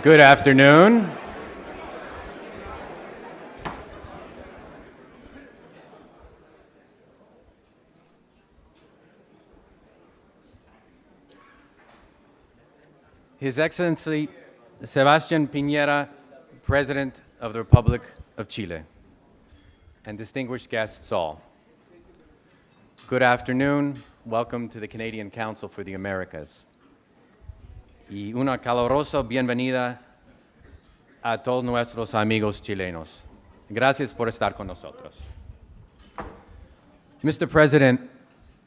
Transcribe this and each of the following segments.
Good afternoon. His Excellency Sebastián Piñera, President of the Republic of Chile, and distinguished guests all. Good afternoon. Welcome to the Canadian Council for the Americas. Y una calurosa bienvenida a todos nuestros amigos chilenos. Gracias por estar con nosotros. Mr. President,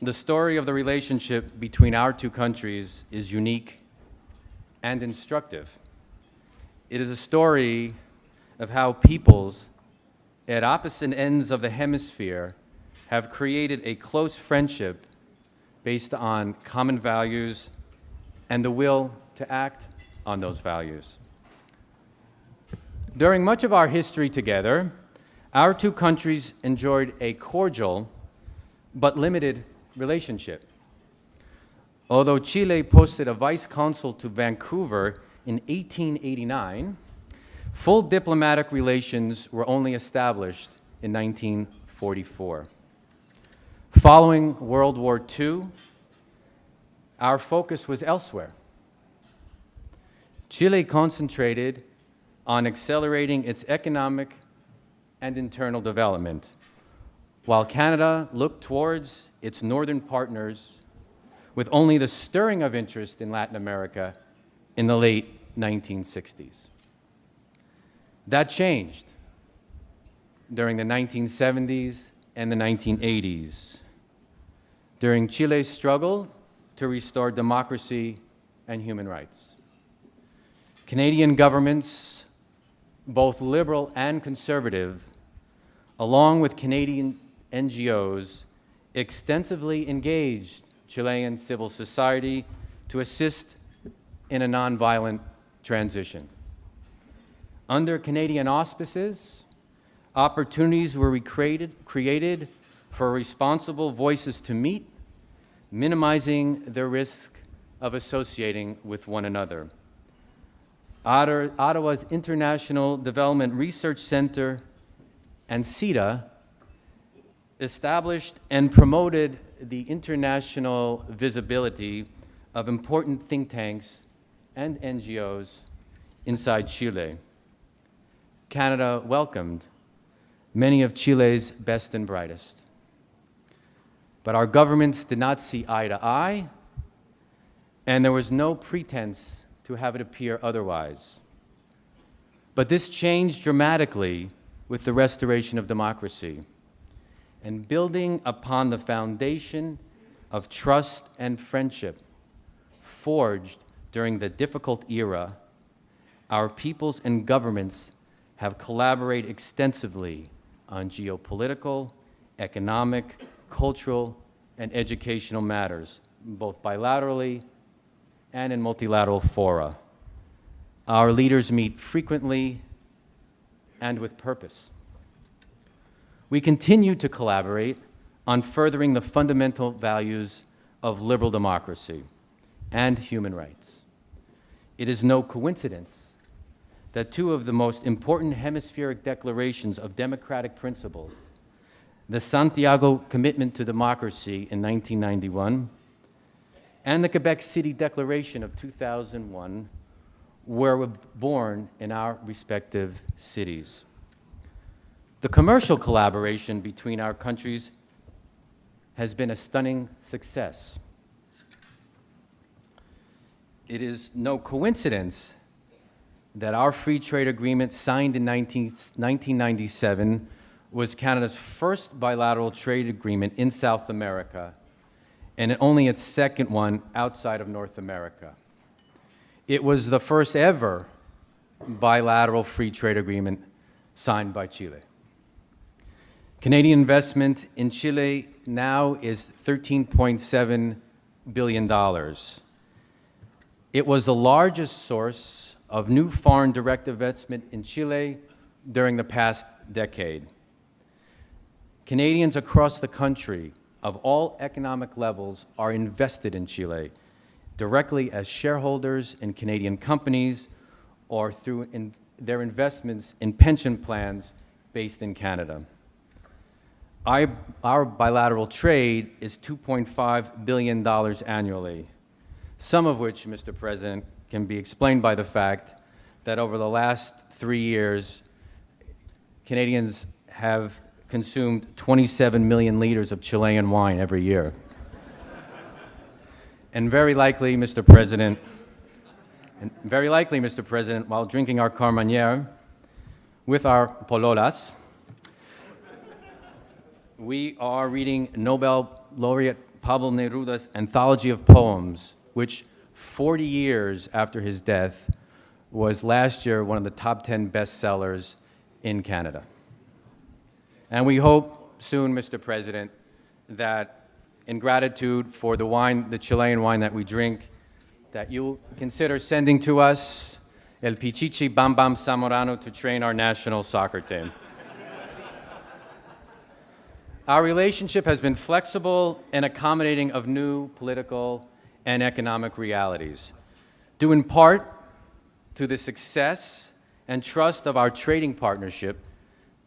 the story of the relationship between our two countries is unique and instructive. It is a story of how peoples at opposite ends of the hemisphere have created a close friendship based on common values and the will to act on those values. During much of our history together, our two countries enjoyed a cordial but limited relationship. Although Chile posted a vice consul to Vancouver in 1889, full diplomatic relations were only established in 1944. Following World War II, our focus was elsewhere. Chile concentrated on accelerating its economic and internal development, while Canada looked towards its northern partners with only the stirring of interest in Latin America in the late 1960s. That changed during the 1970s and the 1980s, during Chile's struggle to restore democracy and human rights. Canadian governments, both liberal and conservative, along with Canadian NGOs, extensively engaged Chilean civil society to assist in a nonviolent transition. Under Canadian auspices, opportunities were created for responsible voices to meet, minimizing the risk of associating with one another. Ottawa's International Development Research Center and CETA established and promoted the international visibility of important think tanks and NGOs inside Chile. Canada welcomed many of Chile's best and brightest. But our governments did not see eye to eye, and there was no pretense to have it appear otherwise. But this changed dramatically with the restoration of democracy. And building upon the foundation of trust and friendship forged during the difficult era, our peoples and governments have collaborated extensively on geopolitical, economic, cultural, and educational matters, both bilaterally and in multilateral fora. Our leaders meet frequently and with purpose. We continue to collaborate on furthering the fundamental values of liberal democracy and human rights. It is no coincidence that two of the most important hemispheric declarations of democratic principles, the Santiago Commitment to Democracy in 1991 and the Quebec City Declaration of 2001, were born in our respective cities. The commercial collaboration between our countries has been a stunning success. It is no coincidence that our free trade agreement signed in 1997 was Canada's first bilateral trade agreement in South America, and only its second one outside of North America. It was the first ever bilateral free trade agreement signed by Chile. Canadian investment in Chile now is $13.7 billion. It was the largest source of new foreign direct investment in Chile during the past decade. Canadians across the country of all economic levels are invested in Chile, directly as shareholders in Canadian companies or through their investments in pension plans based in Canada. Our bilateral trade is $2.5 billion annually, some of which, Mr. President, can be explained by the fact that over the last 3 years, Canadians have consumed 27 million liters of Chilean wine every year. And very likely, Mr. President, while drinking our Carmagneres with our pololas, we are reading Nobel laureate Pablo Neruda's anthology of poems, which 40 years after his death was last year one of the top 10 bestsellers in Canada. And we hope soon, Mr. President, that in gratitude for the wine, the Chilean wine that we drink, that you'll consider sending to us El Pichichi Bam Bam Zamorano to train our national soccer team. Our relationship has been flexible and accommodating of new political and economic realities, due in part to the success and trust of our trading partnership.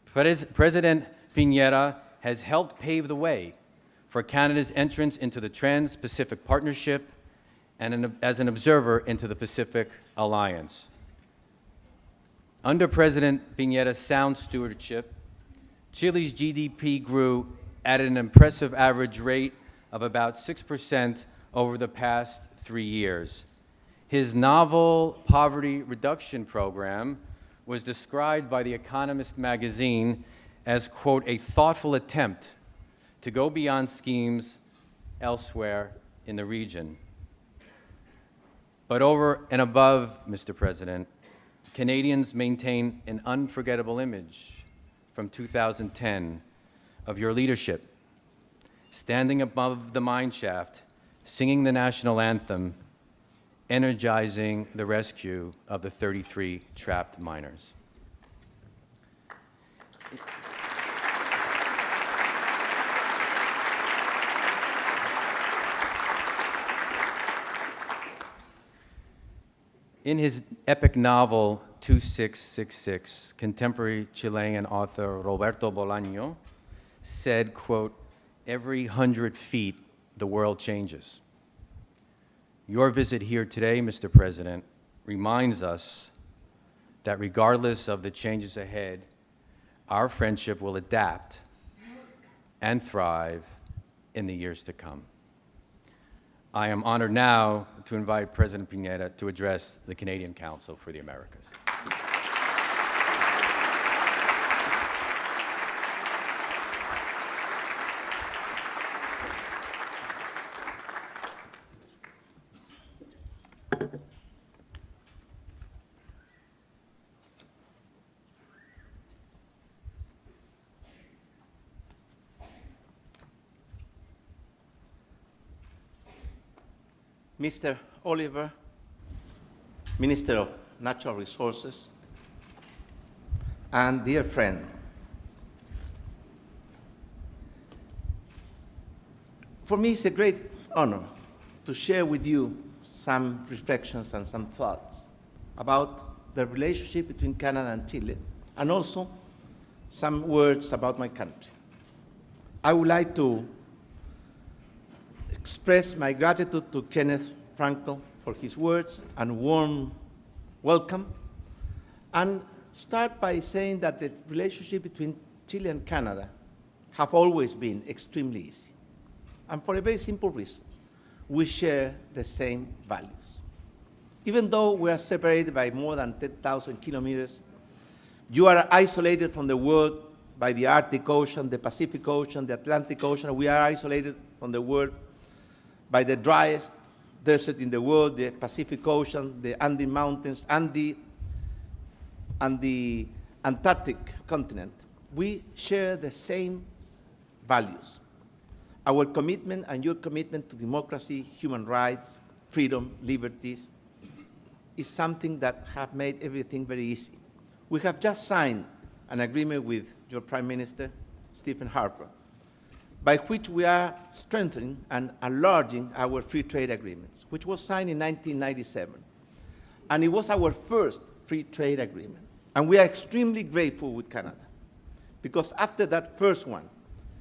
President Piñera has helped pave the way for Canada's entrance into the Trans-Pacific Partnership and as an observer into the Pacific Alliance. Under President Piñera's sound stewardship, Chile's GDP grew at an impressive average rate of about 6% over the past 3 years. His novel poverty reduction program was described by The Economist magazine as, quote, a thoughtful attempt to go beyond schemes elsewhere in the region. But over and above, Mr. President, Canadians maintain an unforgettable image from 2010 of your leadership, standing above the mine shaft, singing the national anthem, energizing the rescue of the 33 trapped miners. In his epic novel, 2666, contemporary Chilean author Roberto Bolaño said, quote, every 100 feet, the world changes. Your visit here today, Mr. President, reminds us that regardless of the changes ahead, our friendship will adapt and thrive in the years to come. I am honored now to invite President Piñera to address the Canadian Council for the Americas. Mr. Oliver, Minister of Natural Resources, and dear friend, for me it's a great honor to share with you some reflections and some thoughts about the relationship between Canada and Chile, and also some words about my country. I would like to express my gratitude to Ken Frankel for his words and warm welcome, and start by saying that the relationship between Chile and Canada have always been extremely easy, and for a very simple reason. We share the same values. Even though we are separated by more than 10,000 kilometers, you are isolated from the world by the Arctic Ocean, the Pacific Ocean, the Atlantic Ocean. We are isolated from the world by the driest desert in the world, the Pacific Ocean, the Andes Mountains, and the Antarctic continent. We share the same values. Our commitment and your commitment to democracy, human rights, freedom, liberties, is something that have made everything very easy. We have just signed an agreement with your Prime Minister, Stephen Harper, by which we are strengthening and enlarging our free trade agreements, which was signed in 1997. And it was our first free trade agreement. And we are extremely grateful with Canada, because after that first one,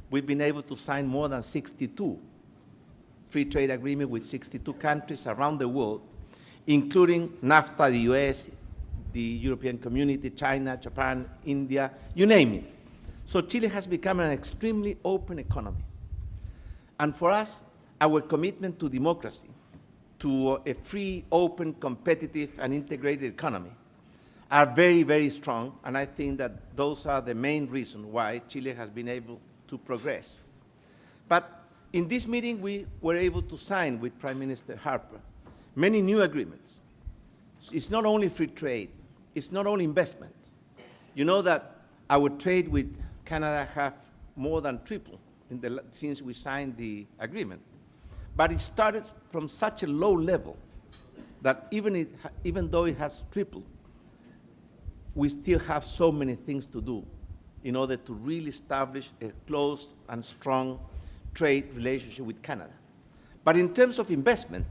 we've been able to sign more than 62 free trade agreements with 62 countries around the world, including NAFTA, the US, the European Community, China, Japan, India, you name it. So Chile has become an extremely open economy. And for us, our commitment to democracy, to a free, open, competitive, and integrated economy are very, very strong, and I think that those are the main reasons why Chile has been able to progress. But in this meeting, we were able to sign with Prime Minister Harper many new agreements. It's not only free trade, it's not only investment. You know that our trade with Canada have more than tripled since we signed the agreement. But it started from such a low level that even though it has tripled, we still have so many things to do in order to really establish a close and strong trade relationship with Canada. But in terms of investment,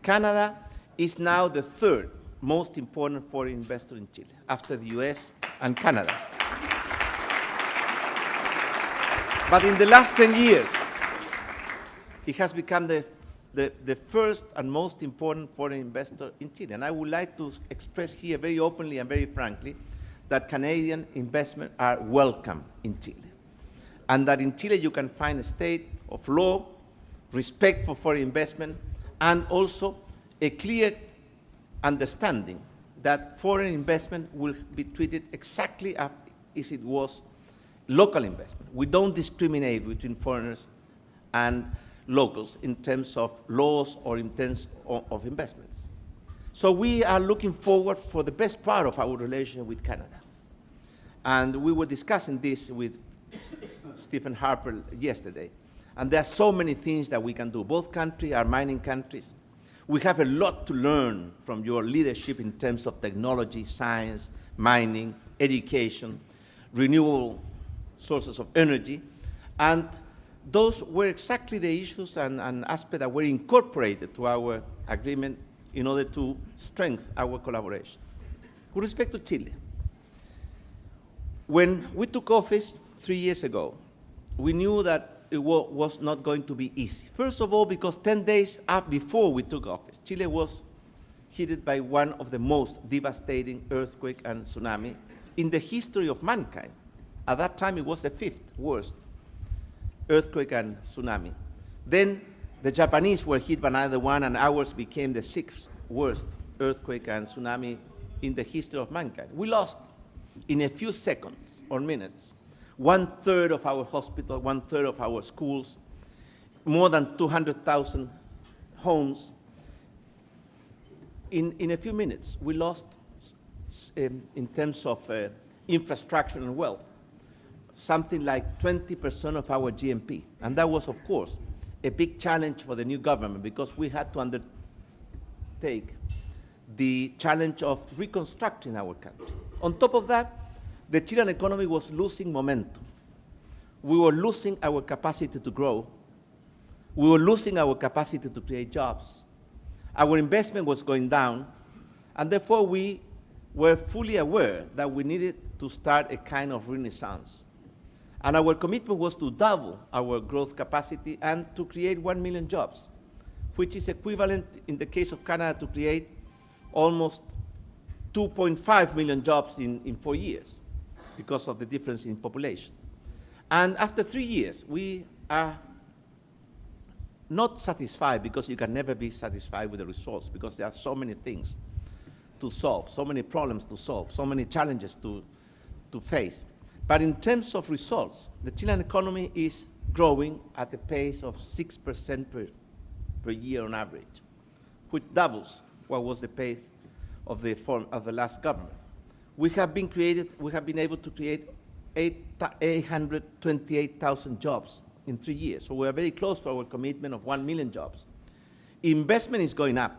Canada is now the third most important foreign investor in Chile, after the US and Canada. But in the last 10 years, it has become the first and most important foreign investor in Chile. And I would like to express here very openly and very frankly that Canadian investment are welcome in Chile. And that in Chile you can find a state of law, respect for foreign investment, and also a clear understanding that foreign investment will be treated exactly as it was local investment. We don't discriminate between foreigners and locals in terms of laws or in terms of investments. So we are looking forward for the best part of our relationship with Canada. And we were discussing this with Stephen Harper yesterday. And there are so many things that we can do. Both countries are mining countries. We have a lot to learn from your leadership in terms of technology, science, mining, education, renewable sources of energy. And those were exactly the issues and aspects that were incorporated to our agreement in order to strengthen our collaboration. With respect to Chile, when we took office 3 years ago, we knew that it was not going to be easy. First of all, because 10 days before we took office, Chile was hit by one of the most devastating earthquake and tsunami in the history of mankind. At that time, it was the 5th worst earthquake and tsunami. Then the Japanese were hit by another one, and ours became the 6th worst earthquake and tsunami in the history of mankind. We lost, in a few seconds or minutes, 1/3 of our hospital, 1/3 of our schools, more than 200,000 homes. In a few minutes, we lost, in terms of infrastructure and wealth, something like 20% of our GNP. And that was, of course, a big challenge for the new government, because we had to undertake the challenge of reconstructing our country. On top of that, the Chilean economy was losing momentum. We were losing our capacity to grow. We were losing our capacity to create jobs. Our investment was going down, and therefore we were fully aware that we needed to start a kind of renaissance. And our commitment was to double our growth capacity and to create 1 million jobs, which is equivalent, in the case of Canada, to create almost 2.5 million jobs in 4 years because of the difference in population. And after 3 years, we are not satisfied, because you can never be satisfied with the results, because there are so many things to solve, so many problems to solve, so many challenges to face. But in terms of results, the Chilean economy is growing at a pace of 6% per year on average, which doubles what was the pace of the last government. We have been able to create 828,000 jobs in 3 years. So we are very close to our commitment of 1 million jobs. Investment is going up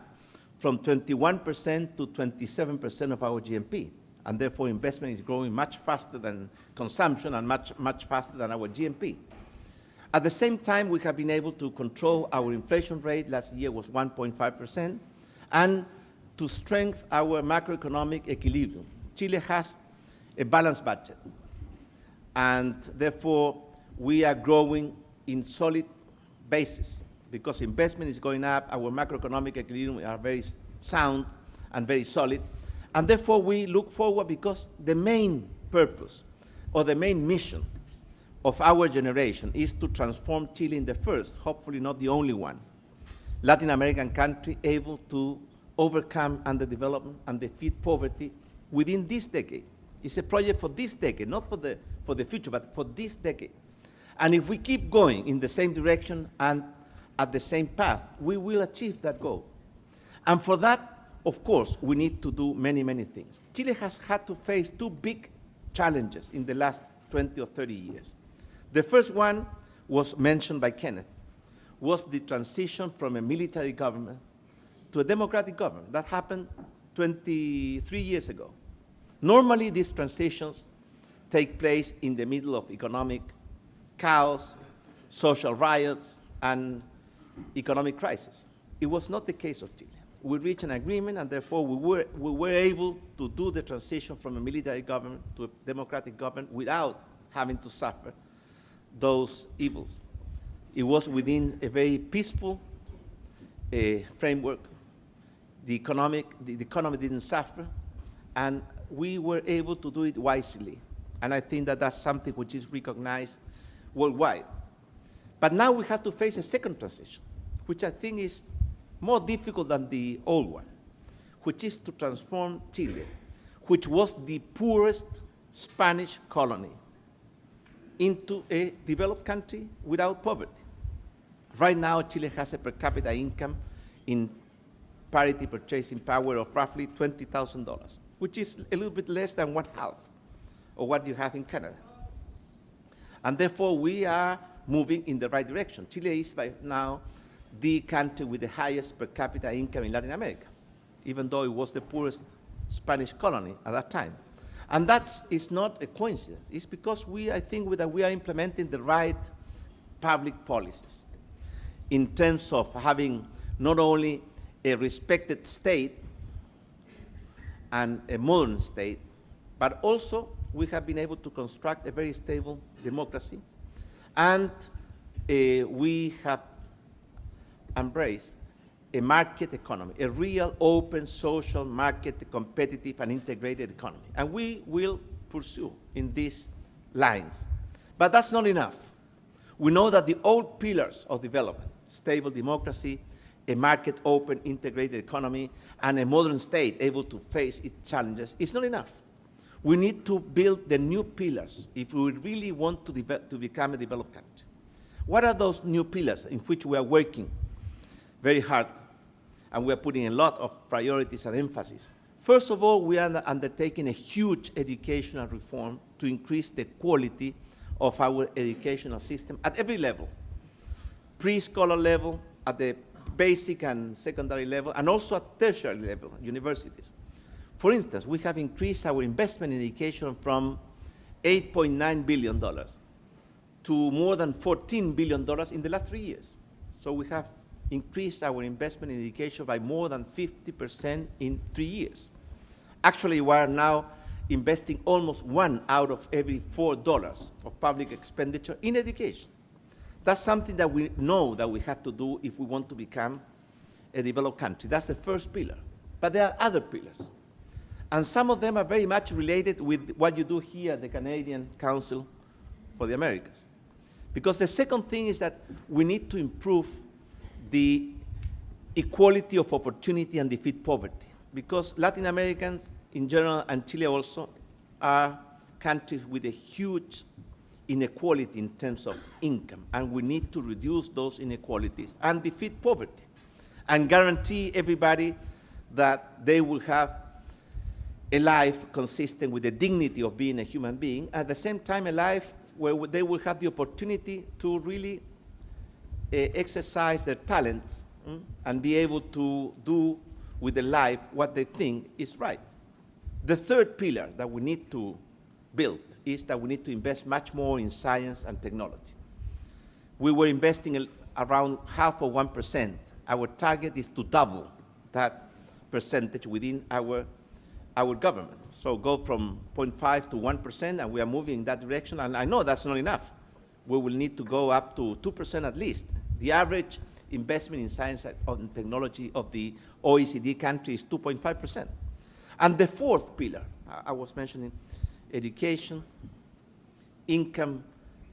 from 21% to 27% of our GNP. And therefore, investment is growing much faster than consumption and much faster than our GNP. At the same time, we have been able to control our inflation rate. Last year was 1.5%. And to strengthen our macroeconomic equilibrium. Chile has a balanced budget, and therefore we are growing in solid basis because investment is going up, our macroeconomic equilibrium are very sound and very solid, and therefore we look forward because the main purpose or the main mission of our generation is to transform Chile in the first, hopefully not the only one, Latin American country able to overcome underdevelopment and defeat poverty within this decade. It's a project for this decade, not for the future, but for this decade. And if we keep going in the same direction and at the same path, we will achieve that goal. And for that, of course, we need to do many, many things. Chile has had to face two big challenges in the last 20 or 30 years. The first one was mentioned by Kenneth, was the transition from a military government to a democratic government. That happened 23 years ago. Normally, these transitions take place in the middle of economic chaos, social riots, and economic crisis. It was not the case of Chile. We reached an agreement, and therefore we were able to do the transition from a military government to a democratic government without having to suffer those evils. It was within a very peaceful framework. The economy didn't suffer, and we were able to do it wisely. And I think that that's something which is recognized worldwide. But now we have to face a second transition, which I think is more difficult than the old one, which is to transform Chile, which was the poorest Spanish colony, into a developed country without poverty. Right now, Chile has a per capita income in parity purchasing power of roughly $20,000, which is a little bit less than one half of what you have in Canada. And therefore, we are moving in the right direction. Chile is by now the country with the highest per capita income in Latin America, even though it was the poorest Spanish colony at that time. And that is not a coincidence. It's because I think that we are implementing the right public policies in terms of having not only a respected state and a modern state, but also we have been able to construct a very stable democracy, and we have embraced a market economy, a real open social market, competitive and integrated economy. And we will pursue in these lines. But that's not enough. We know that the old pillars of development, stable democracy, a market open integrated economy, and a modern state able to face its challenges, is not enough. We need to build the new pillars if we really want to become a developed country. What are those new pillars in which we are working very hard, and we are putting a lot of priorities and emphasis? First of all, we are undertaking a huge educational reform to increase the quality of our educational system at every level, pre-scholar level, at the basic and secondary level, and also at tertiary level, universities. For instance, we have increased our investment in education from $8.9 billion to more than $14 billion in the last 3 years. So we have increased our investment in education by more than 50% in 3 years. Actually, we are now investing almost $1 out of every $4 of public expenditure in education. That's something that we know that we have to do if we want to become a developed country. That's the first pillar. But there are other pillars. And some of them are very much related with what you do here at the Canadian Council for the Americas. Because the second thing is that we need to improve the equality of opportunity and defeat poverty. Because Latin Americans in general, and Chile also, are countries with a huge inequality in terms of income. And we need to reduce those inequalities and defeat poverty and guarantee everybody that they will have a life consistent with the dignity of being a human being, at the same time a life where they will have the opportunity to really exercise their talents and be able to do with their life what they think is right. The third pillar that we need to build is that we need to invest much more in science and technology. We were investing around 0.5%. Our target is to double that percentage within our government. So go from 0.5 to 1%, and we are moving in that direction. And I know that's not enough. We will need to go up to 2% at least. The average investment in science and technology of the OECD country is 2.5%. And the fourth pillar, I was mentioning education, income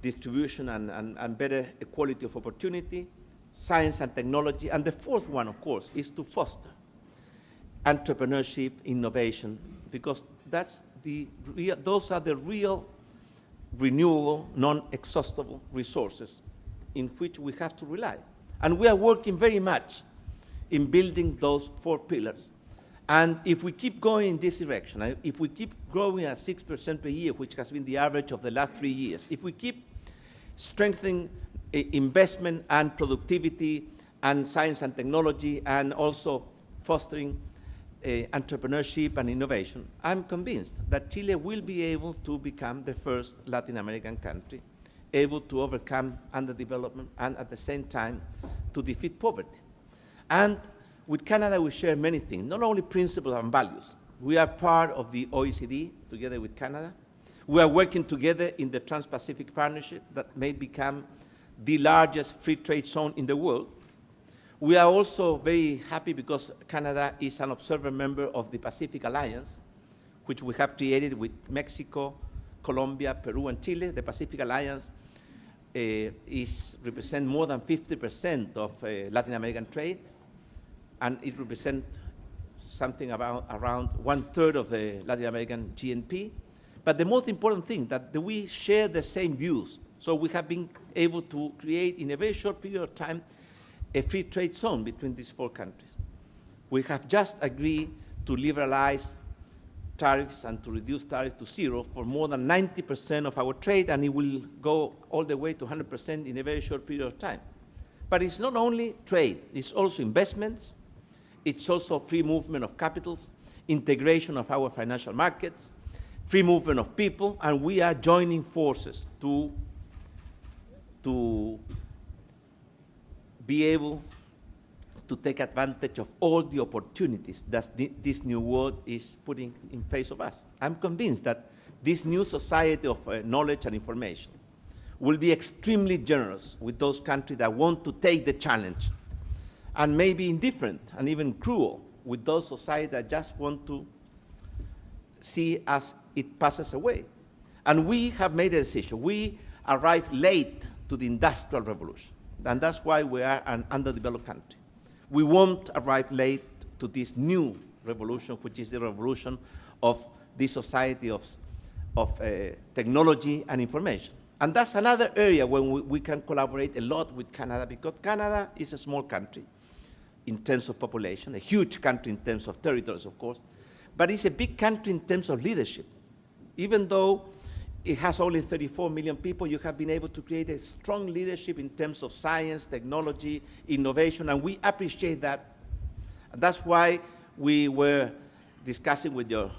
distribution and better equality of opportunity, science and technology. And the fourth one, of course, is to foster entrepreneurship, innovation, because those are the real renewable, non-exhaustible resources in which we have to rely. And we are working very much in building those four pillars. And if we keep going in this direction, if we keep growing at 6% per year, which has been the average of the last 3 years, if we keep strengthening investment and productivity and science and technology and also fostering entrepreneurship and innovation, I'm convinced that Chile will be able to become the first Latin American country able to overcome underdevelopment and at the same time to defeat poverty. And with Canada, we share many things, not only principles and values. We are part of the OECD together with Canada. We are working together in the Trans-Pacific Partnership that may become the largest free trade zone in the world. We are also very happy because Canada is an observer member of the Pacific Alliance, which we have created with Mexico, Colombia, Peru, and Chile. The Pacific Alliance represents more than 50% of Latin American trade, and it represents something around 1/3 of the Latin American GNP. But the most important thing that we share the same views. So we have been able to create in a very short period of time a free trade zone between these four countries. We have just agreed to liberalize tariffs and to reduce tariffs to zero for more than 90% of our trade, and it will go all the way to 100% in a very short period of time. But it's not only trade, it's also investments, it's also free movement of capitals, integration of our financial markets, free movement of people, and we are joining forces to be able to take advantage of all the opportunities that this new world is putting in face of us. I'm convinced that this new society of knowledge and information will be extremely generous with those countries that want to take the challenge, and maybe indifferent and even cruel with those societies that just want to see as it passes away. And we have made a decision. We arrived late to the Industrial Revolution, and that's why we are an underdeveloped country. We won't arrive late to this new revolution, which is the revolution of the society of technology and information. And that's another area where we can collaborate a lot with Canada, because Canada is a small country in terms of population, a huge country in terms of territories, of course, but it's a big country in terms of leadership. Even though it has only 34 million people, you have been able to create a strong leadership in terms of science, technology, innovation, and we appreciate that. And that's why we were discussing with your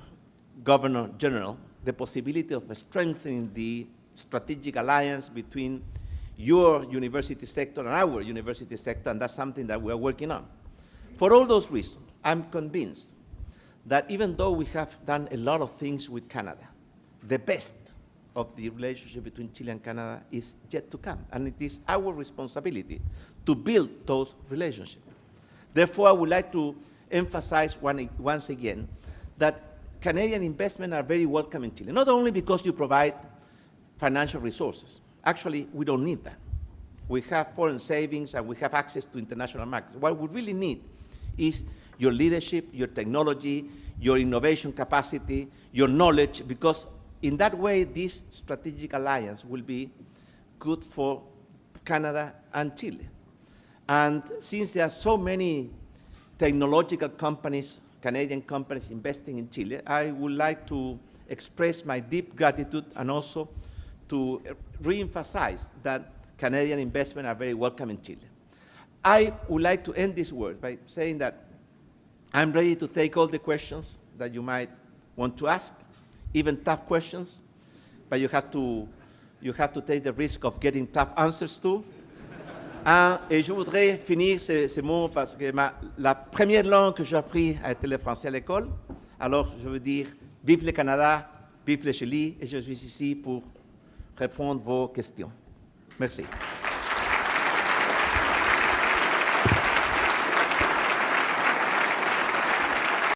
Governor General the possibility of strengthening the strategic alliance between your university sector and our university sector, and that's something that we're working on. For all those reasons, I'm convinced that even though we have done a lot of things with Canada, the best of the relationship between Chile and Canada is yet to come, and it is our responsibility to build those relationships. Therefore, I would like to emphasize once again that Canadian investment are very welcome in Chile, not only because you provide financial resources. Actually, we don't need that. We have foreign savings and we have access to international markets. What we really need is your leadership, your technology, your innovation capacity, your knowledge, because in that way, this strategic alliance will be good for Canada and Chile. And since there are so many technological companies, Canadian companies investing in Chile, I would like to express my deep gratitude and also to re-emphasize that Canadian investment are very welcome in Chile. I would like to end this word by saying that I'm ready to take all the questions that you might want to ask, even tough questions, but you have to take the risk of getting tough answers too. Et je voudrais finir ces mots parce que la première langue que j'ai appris a été le français à l'école. Alors, je veux dire, vive le Canada, vive le Chili, et je suis ici pour répondre à vos questions. Merci.